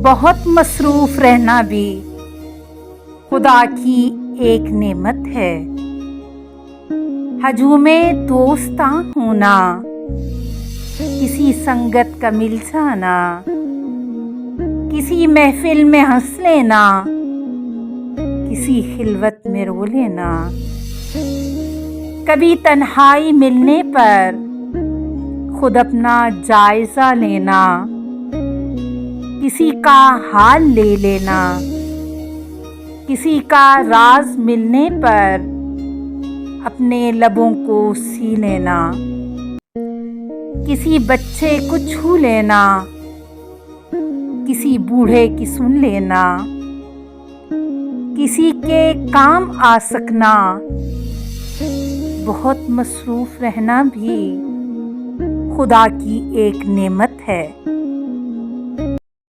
بہت مصروف رہنا بھی خدا کی ایک نعمت ہے۔ ہجوم دوستاں ہونا، کسی سنگت کا مل جانا، کسی محفل میں ہنس لینا، کسی خلوت میں رو لینا، کبھی تنہائی ملنے پر خود اپنا جائزہ لینا، کسی کا حال لے لینا، کسی کا راز ملنے پر اپنے لبوں کو سی لینا، کسی بچے کو چھو لینا، کسی بوڑھے کی سن لینا، کسی کے کام آ سکنا۔ بہت مصروف رہنا بھی خدا کی ایک نعمت ہے۔